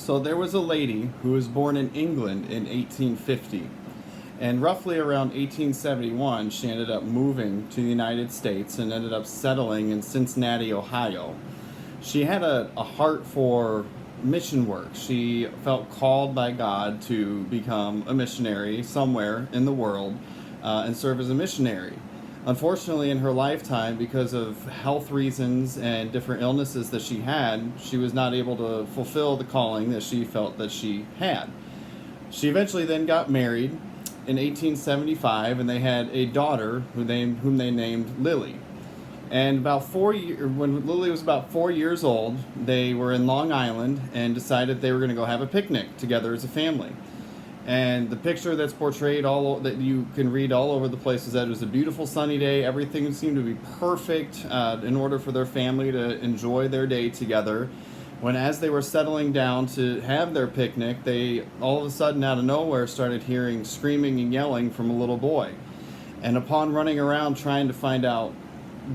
So there was a lady who was born in England in 1850. And roughly around 1871, she ended up moving to the United States and ended up settling in Cincinnati, Ohio. She had a heart for mission work. She felt called by God to become a missionary somewhere in the world and serve as a missionary. Unfortunately, in her lifetime, because of health reasons and different illnesses that she was not able to fulfill the calling that she felt that she had. She eventually then got married in 1875, and they had a daughter whom they named Lily. And when Lily was about 4 years old, they were in Long Island and decided they were going to go have a picnic together as a family. And the picture that's portrayed that you can read all over the place is that it was a beautiful sunny day. Everything seemed to be perfect in order for their family to enjoy their day together. When as they were settling down to have their picnic, they all of a sudden out of nowhere started hearing screaming and yelling from a little boy. And upon running around trying to find out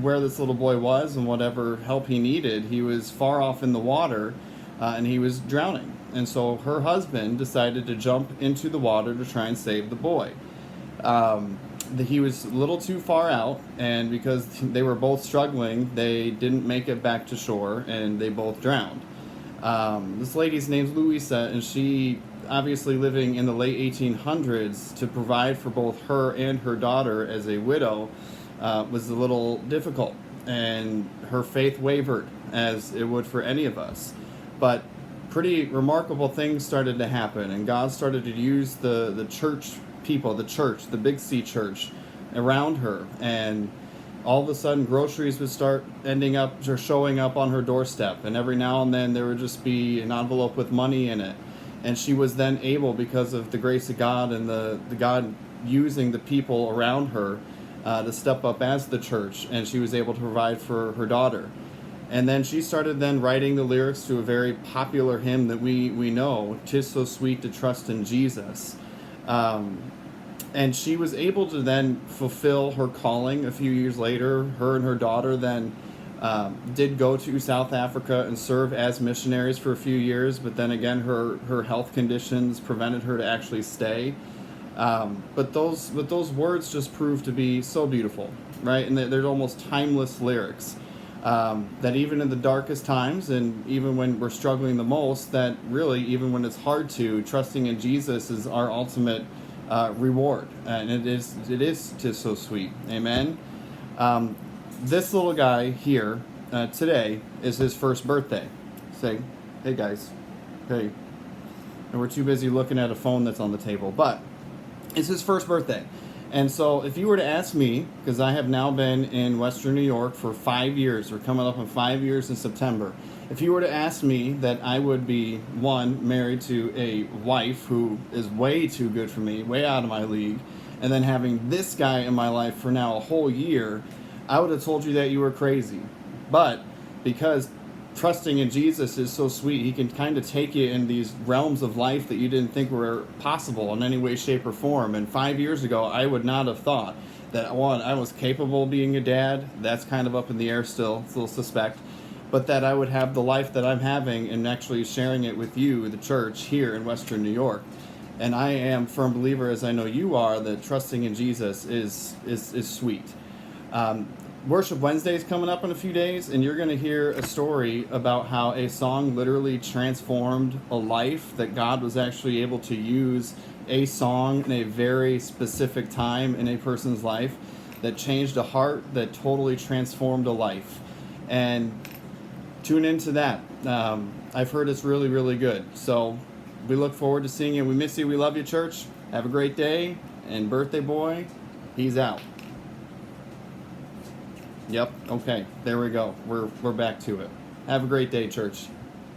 where this little boy was and whatever help he needed, he was far off in the water and he was drowning. And so her husband decided to jump into the water to try and save the boy. He was a little too far out, and because they were both struggling, they didn't make it back to shore, and they both drowned. This lady's name's Louisa, and she, obviously living in the late 1800s, to provide for both her and her daughter as a widow was a little difficult, and her faith wavered, as it would for any of us. But pretty remarkable things started to happen, and God started to use the church people, the Big C church, around her, and all of a sudden groceries would start showing up on her doorstep, and every now and then there would just be an envelope with money in it. And she was then able, because of the grace of God and the God using the people around her to step up as the church, and she was able to provide for her daughter. And then she started then writing the lyrics to a very popular hymn that we know, "'Tis So Sweet to Trust in Jesus." And she was able to then fulfill her calling a few years later. Her and her daughter then did go to South Africa and serve as missionaries for a few years, but then again her health conditions prevented her to actually stay. But those words just proved to be so beautiful, right? And they're almost timeless lyrics. That even in the darkest times, and even when we're struggling the most, that really, even when it's hard trusting in Jesus is our ultimate reward. And it is just so sweet. Amen. This little guy here today is his first birthday. Say, hey guys, hey. And we're too busy looking at a phone that's on the table, but it's his first birthday. And so if you were to ask me, because I have now been in Western New York for 5 years, we're coming up on 5 years in September, if you were to ask me that I would be, one, married to a wife who is way too good for me, way out of my league, and then having this guy in my life for now a whole year, I would have told you that you were crazy. But because trusting in Jesus is so sweet, he can kind of take you in these realms of life that you didn't think were possible in any way, shape, or form. And 5 years ago, I would not have thought that, one, I was capable of being a dad. That's kind of up in the air still, it's a little suspect. But that I would have the life that I'm having and actually sharing it with you, the church, here in Western New York. And I am a firm believer, as I know you are, that trusting in Jesus is sweet. Worship Wednesday is coming up in a few days, and you're going to hear a story about how a song literally transformed a life, that God was actually able to use a song in a very specific time in a person's life that changed a heart, that totally transformed a life. And tune into that. I've heard it's really, really good. So we look forward to seeing you. We miss you. We love you, church. Have a great day. And birthday boy, he's out. Yep, okay, there we go. We're back to it. Have a great day, church.